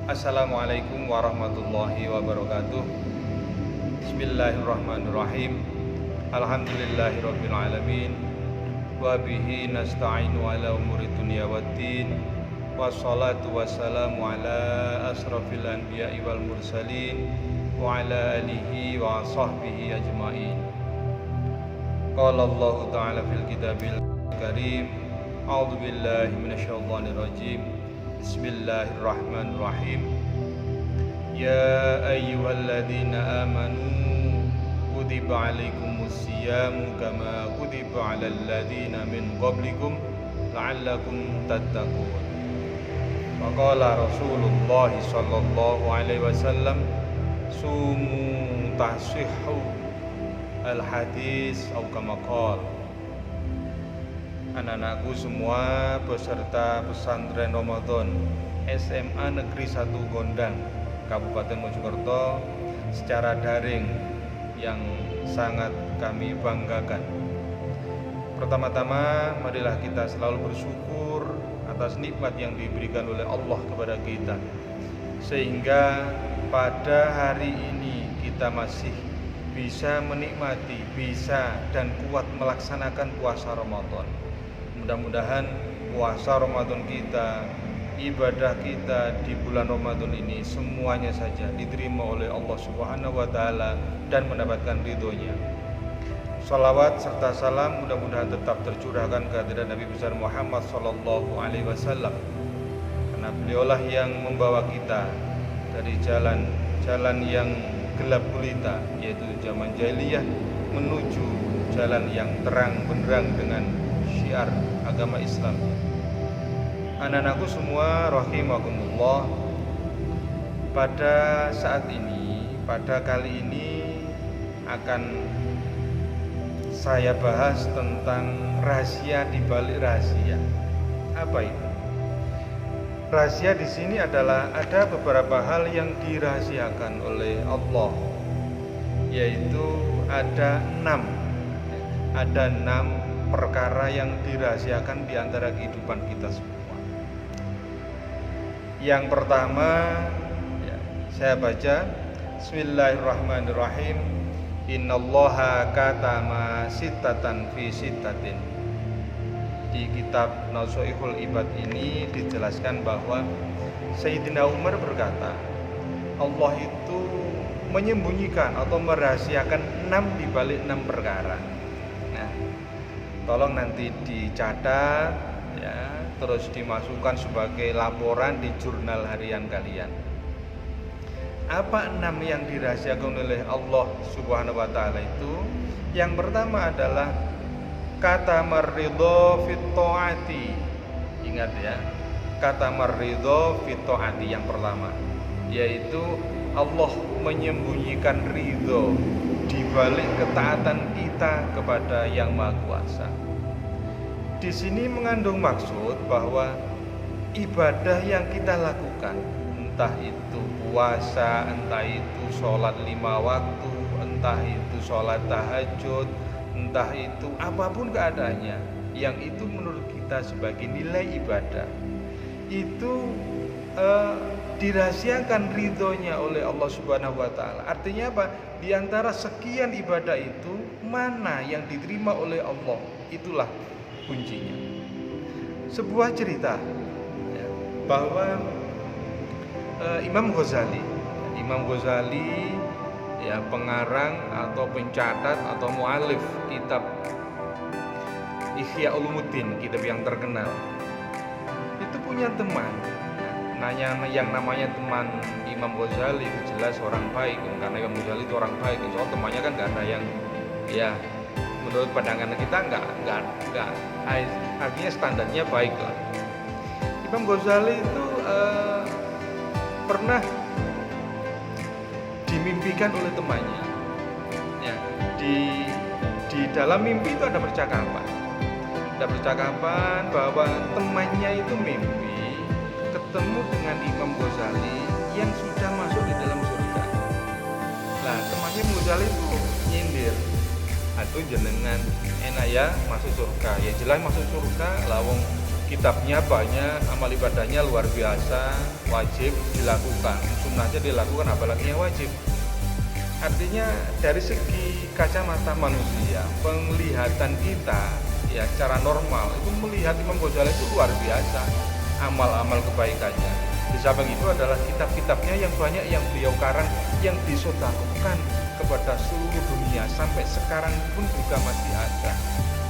Assalamualaikum warahmatullahi wabarakatuh. Bismillahirrahmanirrahim. Alhamdulillahirabbil alamin. Wa bihi nasta'inu ala umuri dunya waddin. Wassalatu wassalamu ala asrafil anbiya'i wal mursalin wa ala alihi wa sahbihi ajmain. Qala Allah ta'ala fil kitabil karim. A'udzu billahi minasyaitonir rajim. Bismillahirrahmanirrahim. Ya ayyuhalladzina amanu kutiba alaikumus siyamu kama kutiba alal ladzina min qablikum la'allakum tattaqun. Wa qala Rasulullah sallallahu alaihi wasallam sumu tasihhu al hadis atau kama qala. Anak-anakku semua peserta pesantren Ramadan SMA Negeri 1 Gondang, Kabupaten Mojokerto secara daring yang sangat kami banggakan. Pertama-tama, marilah kita selalu bersyukur atas nikmat yang diberikan oleh Allah kepada kita, sehingga pada hari ini kita masih bisa menikmati, bisa dan kuat melaksanakan puasa Ramadan. Mudah-mudahan puasa Ramadan kita, ibadah kita di bulan Ramadan ini semuanya saja diterima oleh Allah Subhanahu wa taala dan mendapatkan ridhonya. Salawat serta salam mudah-mudahan tetap tercurahkan kehadiran Nabi besar Muhammad sallallahu alaihi wasallam, karena beliaulah yang membawa kita dari jalan yang gelap gulita, yaitu zaman jahiliyah, menuju jalan yang terang benderang dengan syiar agama Islam. Anak-anakku semua rahimakumullah, pada saat ini, pada kali ini akan saya bahas tentang rahasia di balik rahasia. Apa itu? Rahasia di sini adalah ada beberapa hal yang dirahasiakan oleh Allah, yaitu ada 6 perkara yang dirahasiakan di antara kehidupan kita semua. Yang pertama, saya baca, Bismillahirrahmanirrahim. Innallaha katama sittatan fi sittatin. Di kitab Nasoihul Ibad ini dijelaskan bahwa Sayyidina Umar berkata, Allah itu menyembunyikan atau merahasiakan 6 di balik 6 perkara. Nah, tolong nanti dicatat ya, terus dimasukkan sebagai laporan di jurnal harian kalian. Apa 6 yang dirahasiakan oleh Allah Subhanahu wa taala itu? Yang pertama adalah kata marridho fit taati. Ingat ya, kata marridho fit taati yang pertama, yaitu Allah menyembunyikan ridho di balik ketaatan kita kepada Yang Maha Kuasa. Di sini mengandung maksud bahwa ibadah yang kita lakukan, entah itu puasa, entah itu sholat 5 waktu, entah itu sholat tahajud, entah itu apapun keadaannya, yang itu menurut kita sebagai nilai ibadah, itu dirahasiakan ridhonya oleh Allah Subhanahu wa taala. Artinya apa? Di antara sekian ibadah itu, mana yang diterima oleh Allah, itulah kuncinya. Sebuah cerita ya, bahwa Imam Ghazali ya, pengarang atau pencatat atau mu'alif kitab Ihya Ulumuddin, kitab yang terkenal, itu punya teman yang namanya teman Imam Ghazali. Itu jelas orang baik, karena Imam Ghazali itu orang baik. Soal temannya kan nggak ada yang ya menurut pandangan kita nggak artinya standarnya baik lah. Imam Ghazali itu pernah dimimpikan oleh temannya ya, di dalam mimpi itu ada percakapan bahwa temannya itu mimpi ketemu dengan Imam Ghazali yang sudah masuk di dalam surga. Nah, temannya Imam Ghazali itu nyindir, "Aduh jenengan enak ya masuk surga." Ya jelas masuk surga, lawong kitabnya banyak, amal ibadahnya luar biasa, wajib dilakukan, sunnahnya dilakukan, apalagi yang wajib. Artinya dari segi kacamata manusia, penglihatan kita ya secara normal itu melihat Imam Ghazali itu luar biasa amal-amal kebaikannya. Di samping itu adalah kitab-kitabnya yang banyak yang beliau karang yang disedekahkan kepada seluruh dunia, sampai sekarang pun juga masih ada.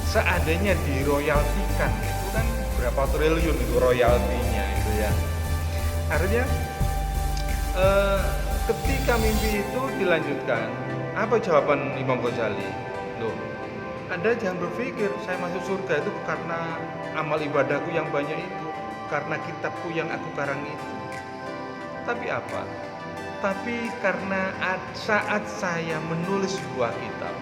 Seandainya diroyaltikan itu kan berapa triliun itu royaltinya itu ya. Artinya ketika mimpi itu dilanjutkan, apa jawaban Imam Ghazali? Loh, Anda jangan berpikir saya masuk surga itu karena amal ibadahku yang banyak itu, karena kitabku yang aku karang itu. Tapi apa? Tapi karena saat saya menulis sebuah kitab,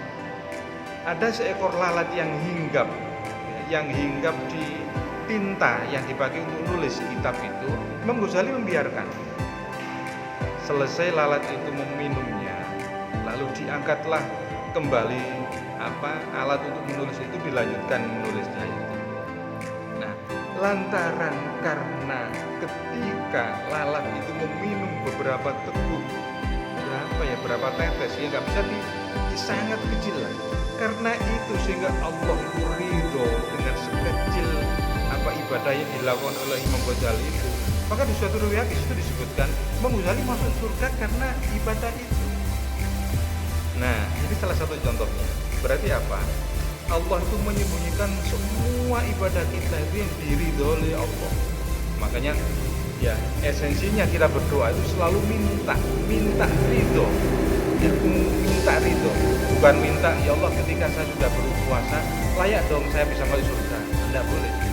ada seekor lalat yang hinggap di tinta yang dipakai untuk nulis kitab itu. Imam Ghazali membiarkan. Selesai lalat itu meminumnya, lalu diangkatlah kembali alat untuk menulis itu, dilanjutkan menulisnya itu. Nah, lantaran karena ketika lalat itu meminum beberapa teguk, berapa tetes ya, nggak bisa sangat kecil lah. Karena itu sehingga Allah itu ridho dengan sekecil ibadah yang dilakukan oleh Imam Ghazali itu. Maka di suatu riwayat itu disebutkan Imam Ghazali masuk surga karena ibadah itu. Nah, ini salah satu contohnya. Berarti apa? Allah itu menyembunyikan semua ibadah kita itu yang diridhoi oleh Allah. Makanya ya esensinya kita berdoa itu selalu minta ridho. Ya, minta ridho, bukan minta ya Allah ketika saya sudah berpuasa layak dong saya bisa masuk surga. Tidak boleh ya.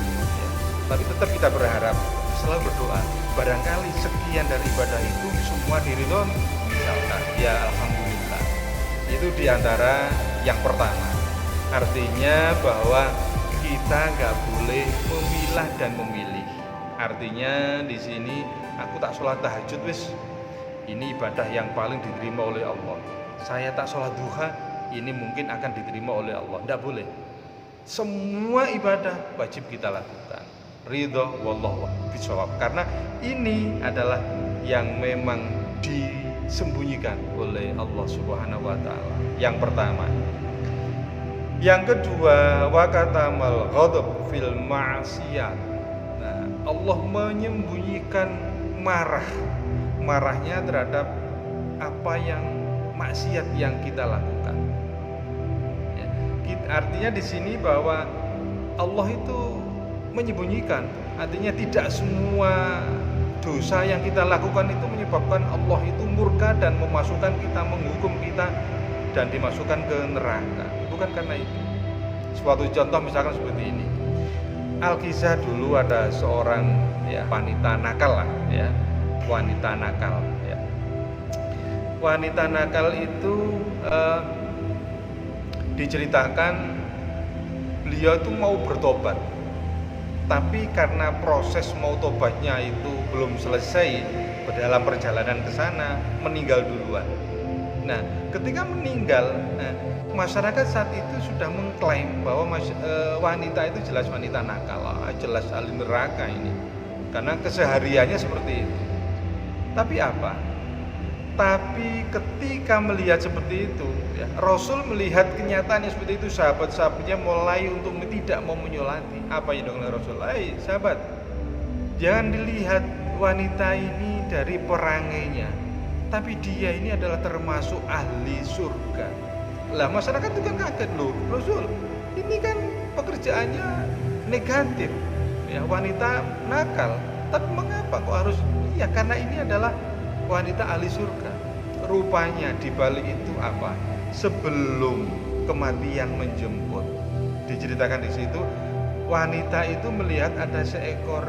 Tapi tetap kita berharap, selalu berdoa barangkali sekian dari ibadah itu semua diridhoi misalkan, ya alhamdulillah. Itu diantara yang pertama. Artinya bahwa kita nggak boleh memilah dan memilih. Artinya di sini aku tak sholat tahajud wis, ini ibadah yang paling diterima oleh Allah. Saya tak sholat duha, ini mungkin akan diterima oleh Allah. Tidak boleh. Semua ibadah wajib kita lakukan. Ridho wallahu bishawab. Karena ini adalah yang memang disembunyikan oleh Allah Subhanahu wa taala. Yang pertama. Yang kedua, waqatamal ghadab fil ma'siyat. Nah, Allah menyembunyikan marahnya terhadap apa yang maksiat yang kita lakukan. Ya, artinya di sini bahwa Allah itu menyembunyikan, artinya tidak semua dosa yang kita lakukan itu menyebabkan Allah itu murka dan memasukkan kita, menghukum kita dan dimasukkan ke neraka. Bukan karena itu. Suatu contoh misalkan seperti ini. Alkisah dulu ada seorang wanita nakal lah ya. Wanita nakal ya. Wanita nakal itu diceritakan beliau itu mau bertobat, tapi karena proses mau tobatnya itu belum selesai, dalam perjalanan ke sana meninggal duluan. Nah, ketika meninggal, masyarakat saat itu sudah mengklaim bahwa wanita itu jelas wanita nakal, jelas ahli neraka ini, karena kesehariannya seperti itu. Tapi apa? Tapi ketika melihat seperti itu, ya, Rasul melihat kenyataannya seperti itu, sahabat-sahabatnya mulai untuk tidak mau menyolati. Apa yang dilakukan Rasul? Sahabat, jangan dilihat wanita ini dari perangainya, tapi dia ini adalah termasuk ahli surga. Lah masyarakat itu kan kaget, loh Rasul, ini kan pekerjaannya negatif, ya wanita nakal. Tapi mengapa kok harus? Ya karena ini adalah wanita ahli surga. Rupanya di balik itu apa? Sebelum kematian menjemput, diceritakan di situ, wanita itu melihat ada seekor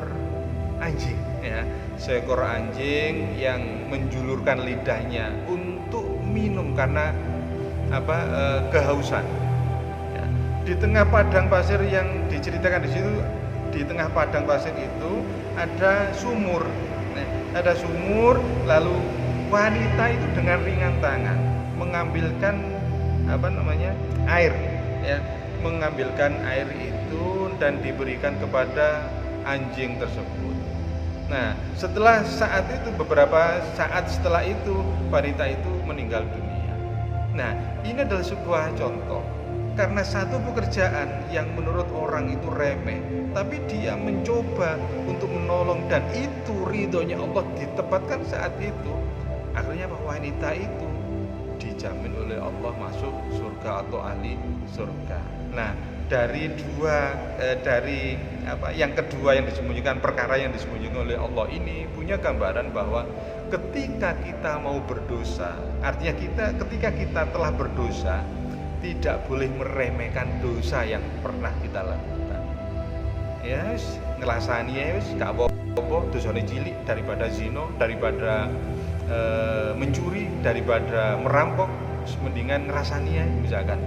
anjing, ya, seekor anjing yang menjulurkan lidahnya untuk minum karena kehausan. Ya. Di tengah padang pasir yang diceritakan di situ, di tengah padang pasir itu ada sumur. Ada sumur, lalu wanita itu dengan ringan tangan mengambilkan air, ya, mengambilkan air itu dan diberikan kepada anjing tersebut. Nah, setelah saat itu, beberapa saat setelah itu, wanita itu meninggal dunia. Nah, ini adalah sebuah contoh. Karena satu pekerjaan yang menurut orang itu remeh, tapi dia mencoba untuk menolong, dan itu ridhonya Allah ditempatkan saat itu. Akhirnya wanita itu dijamin oleh Allah masuk surga atau ahli surga. Nah, yang kedua yang disembunyikan, perkara yang disembunyikan oleh Allah ini punya gambaran bahwa ketika kita mau berdosa, artinya ketika kita telah berdosa, tidak boleh meremehkan dosa yang pernah kita lakukan. Ya, ngelasani ya wis gak apa-apa, dosane cilik daripada zina, daripada mencuri, daripada merampok, mendingan ngerasani ya misalkan.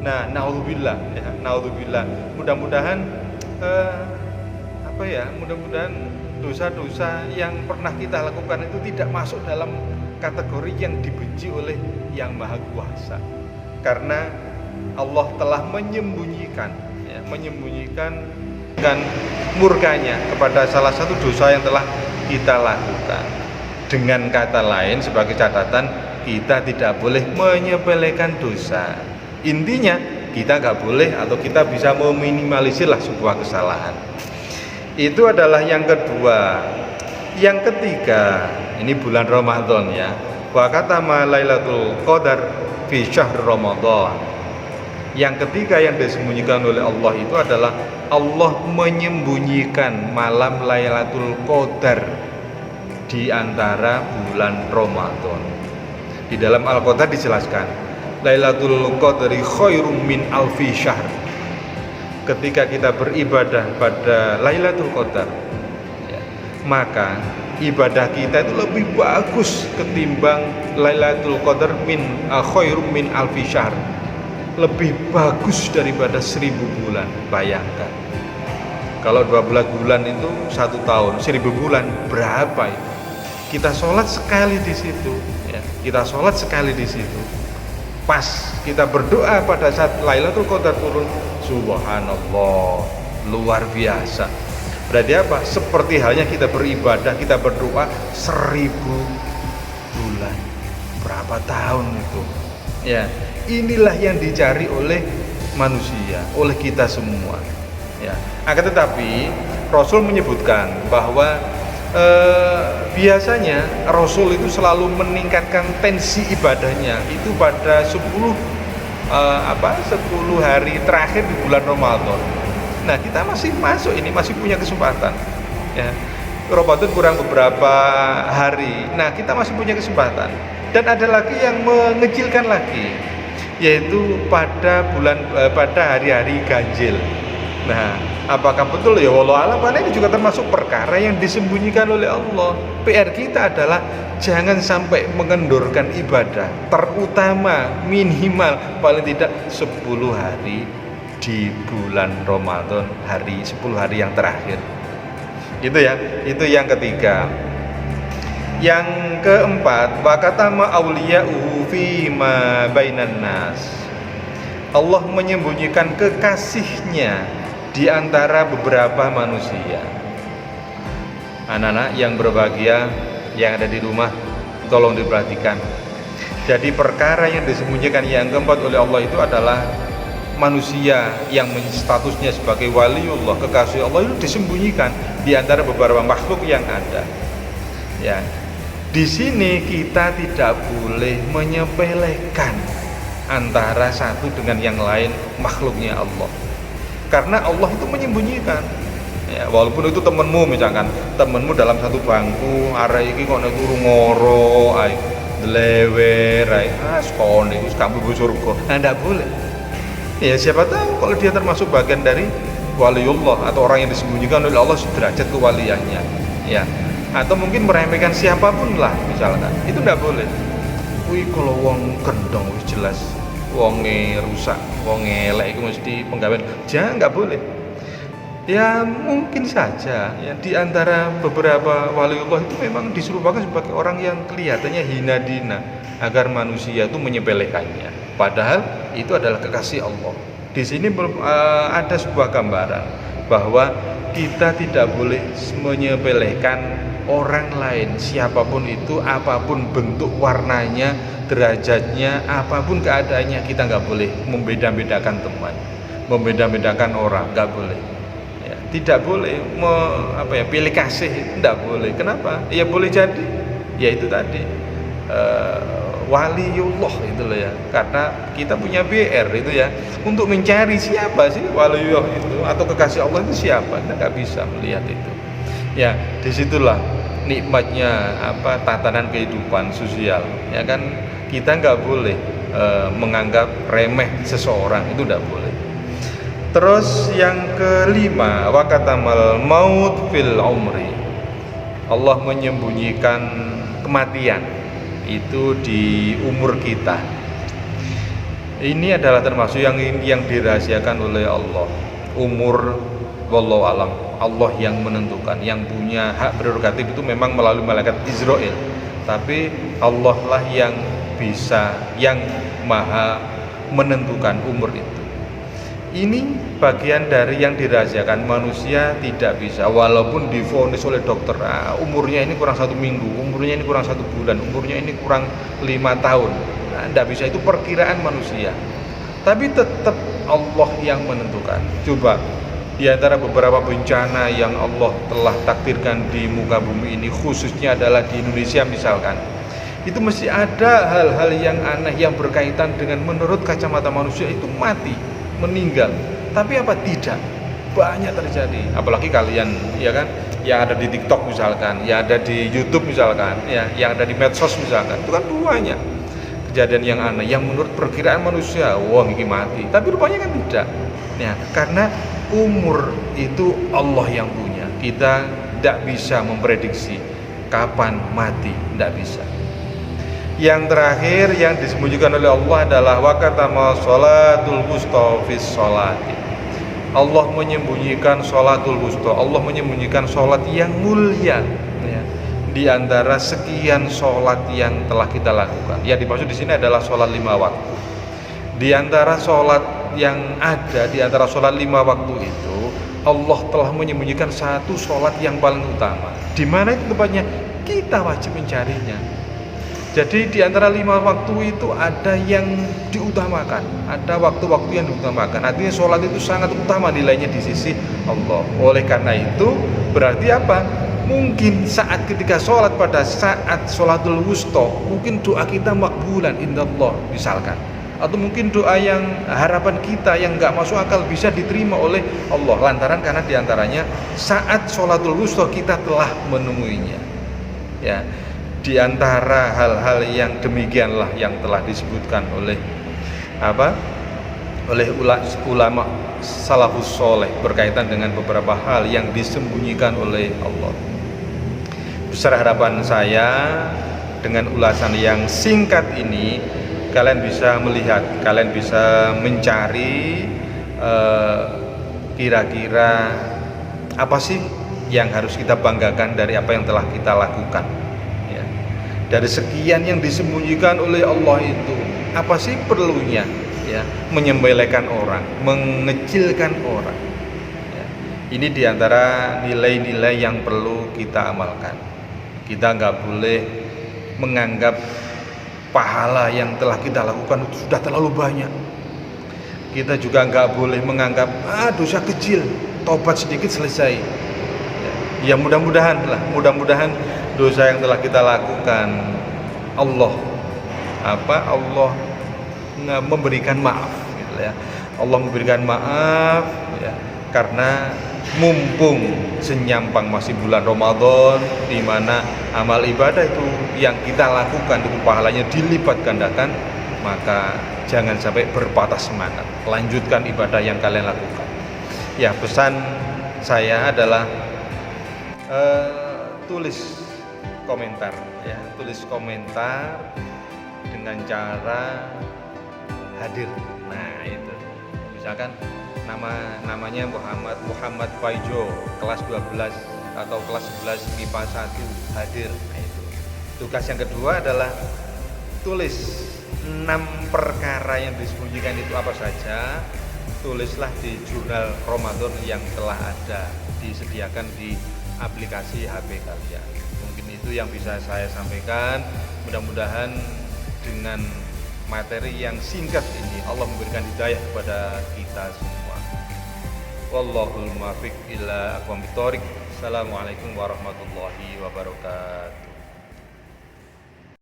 Nah, naudzubillah ya, naudzubillah. Mudah-mudahan mudah-mudahan dosa-dosa yang pernah kita lakukan itu tidak masuk dalam kategori yang dibenci oleh Yang Maha Kuasa. Karena Allah telah menyembunyikan murkanya kepada salah satu dosa yang telah kita lakukan. Dengan kata lain, sebagai catatan, kita tidak boleh menyepelekan dosa. Intinya kita nggak boleh, atau kita bisa meminimalisir lah sebuah kesalahan. Itu adalah yang kedua. Yang ketiga, ini bulan Ramadan ya. Wa katama Lailatul Qadar fi syahr Ramadan. Yang ketiga yang disembunyikan oleh Allah itu adalah Allah menyembunyikan malam Lailatul Qadar di antara bulan Ramadan. Di dalam Al-Qadar dijelaskan Lailatul Qadri khairum min alfi syahr. Ketika kita beribadah pada Lailatul Qadar ya, maka ibadah kita itu lebih bagus ketimbang Lailatul Qadar khairum min alfi syahr. Lebih bagus daripada 1000 bulan. Bayangkan, kalau 12 bulan itu 1 tahun, 1000 bulan berapa itu? Kita sholat sekali di situ ya. Kita sholat sekali di situ. Pas kita berdoa pada saat Lailatul Qadar turun, subhanallah, luar biasa. Berarti apa? Seperti halnya kita beribadah, kita berdoa 1000 bulan. Berapa tahun itu? Ya, inilah yang dicari oleh manusia, oleh kita semua. Ya. Akan tetapi Rasul menyebutkan bahwa biasanya Rasul itu selalu meningkatkan tensi ibadahnya itu pada 10 hari terakhir di bulan Ramadan. Nah, kita masih masuk ini, masih punya kesempatan ya. Ramadan kurang beberapa hari. Nah, kita masih punya kesempatan. Dan ada lagi yang mengecilkan lagi, yaitu pada hari-hari ganjil. Nah, apakah betul ya, wallahu alam, karena ini juga termasuk perkara yang disembunyikan oleh Allah. PR kita adalah jangan sampai mengendurkan ibadah, terutama minimal paling tidak 10 hari di bulan Ramadan, 10 hari yang terakhir. Itu ya, itu yang ketiga. Yang keempat, wakatama auliya'uhu fi ma bainan nas. Allah menyembunyikan kekasihnya di antara beberapa manusia. Anak-anak yang berbahagia yang ada di rumah, tolong diperhatikan. Jadi perkara yang disembunyikan yang keempat oleh Allah itu adalah manusia yang statusnya sebagai waliullah, kekasih Allah, itu disembunyikan di antara beberapa makhluk yang ada. Ya. Di sini kita tidak boleh menyepelekan antara satu dengan yang lain makhluknya Allah. Karena Allah itu menyembunyikan. Ya, walaupun itu temanmu, misalkan temanmu dalam satu bangku, arek iki kok nek turu ngoro, ae delewer, ae sekon iku kambu surga. Nah, enggak boleh. Ya, siapa tahu kalau dia termasuk bagian dari waliullah atau orang yang disembunyikan oleh Allah sederajat kewaliannya. Ya. Atau mungkin meremehkan siapapun lah misalkan. Itu enggak boleh. Kuwi kalau wong gendong wis jelas wonge rusak, wonge elek itu mesti penggawean. Jangan, nggak boleh. Ya mungkin saja ya di antara beberapa waliullah itu memang diserupakan sebagai orang yang kelihatannya hina dina agar manusia itu menyepelekannya. Padahal itu adalah kekasih Allah. Di sini ada sebuah gambaran bahwa kita tidak boleh menyepelekan orang lain, siapapun itu, apapun bentuk warnanya, derajatnya, apapun keadaannya, kita nggak boleh membeda-bedakan teman, membeda-bedakan orang, nggak boleh. Ya, tidak boleh pilih kasih, nggak boleh. Kenapa? Ya boleh jadi, ya itu tadi waliullah itu loh ya, karena kita punya BR itu ya, untuk mencari siapa sih waliullah itu atau kekasih Allah itu siapa, kita nggak bisa melihat itu. Ya disitulah nikmatnya tatanan kehidupan sosial, ya kan, kita nggak boleh menganggap remeh seseorang, itu nggak boleh. Terus yang kelima, wakatamal maut fil umri, Allah menyembunyikan kematian itu di umur kita. Ini adalah termasuk yang dirahasiakan oleh Allah. Umur wallahu alam, Allah yang menentukan, yang punya hak prerogatif itu memang melalui malaikat Israel, tapi Allah lah yang bisa, yang maha menentukan umur itu. Ini bagian dari yang dirahasiakan, manusia tidak bisa, walaupun divonis oleh dokter, umurnya ini kurang 1 minggu, umurnya ini kurang 1 bulan, umurnya ini kurang 5 tahun, tidak bisa, itu perkiraan manusia. Tapi tetap Allah yang menentukan. Coba di antara beberapa bencana yang Allah telah takdirkan di muka bumi ini, khususnya adalah di Indonesia misalkan, itu mesti ada hal-hal yang aneh yang berkaitan dengan menurut kacamata manusia itu mati, meninggal, tapi apa tidak, banyak terjadi. Apalagi kalian ya kan, yang ada di TikTok misalkan, yang ada di YouTube misalkan, ya, yang ada di medsos misalkan, itu kan banyak kejadian yang aneh yang menurut perkiraan manusia, wah ini mati, tapi rupanya kan tidak. Ya, karena umur itu Allah yang punya, kita tidak bisa memprediksi kapan mati, tidak bisa. Yang terakhir yang disembunyikan oleh Allah adalah wakatama sholatul wusta fis sholati. Allah menyembunyikan sholatul wusta, Allah menyembunyikan sholat yang mulia ya, di antara sekian sholat yang telah kita lakukan. Yang dimaksud di sini adalah sholat 5 waktu. Di antara sholat yang ada, di antara sholat 5 waktu itu, Allah telah menyembunyikan satu sholat yang paling utama. Di mana itu tempatnya? Kita wajib mencarinya. Jadi di antara 5 waktu itu ada yang diutamakan, ada waktu-waktu yang diutamakan. Artinya sholat itu sangat utama nilainya di sisi Allah. Oleh karena itu berarti apa? Mungkin saat ketika sholat, pada saat sholatul wusta, mungkin doa kita makbulan indallah misalkan, atau mungkin doa yang harapan kita yang nggak masuk akal bisa diterima oleh Allah, lantaran karena diantaranya saat sholatul wusta kita telah menemuinya. Ya. Di antara hal-hal yang demikianlah yang telah disebutkan oleh ulama salafus soleh berkaitan dengan beberapa hal yang disembunyikan oleh Allah. Besar harapan saya dengan ulasan yang singkat ini, kalian bisa melihat, kalian bisa mencari kira-kira apa sih yang harus kita banggakan dari apa yang telah kita lakukan. Dari sekian yang disembunyikan oleh Allah itu, apa sih perlunya ya menyembelihkan orang, mengecilkan orang ya. Ini diantara nilai-nilai yang perlu kita amalkan. Kita nggak boleh menganggap pahala yang telah kita lakukan itu sudah terlalu banyak. Kita juga nggak boleh menganggap dosa kecil, tobat sedikit selesai ya, mudah-mudahan dosa yang telah kita lakukan Allah memberikan maaf gitu ya. Allah memberikan maaf ya, karena mumpung senyampang masih bulan Ramadan, di mana amal ibadah itu yang kita lakukan itu pahalanya dilipat gandakan, maka jangan sampai berpatah semangat, lanjutkan ibadah yang kalian lakukan. Ya, pesan saya adalah tulis komentar ya, tulis komentar dengan cara hadir. Nah itu misalkan namanya Muhammad Faijo, kelas 12 atau kelas 11 MIPA 1, hadir. Nah itu. Tugas yang kedua adalah tulis 6 perkara yang disembunyikan itu apa saja, tulislah di jurnal Ramadan yang telah ada disediakan di aplikasi HP kalian. Mungkin itu yang bisa saya sampaikan. Mudah-mudahan dengan materi yang singkat ini Allah memberikan hidayah kepada kita semua. Wallahul muwaffiq ila aqwamit thoriq. Assalamualaikum warahmatullahi wabarakatuh.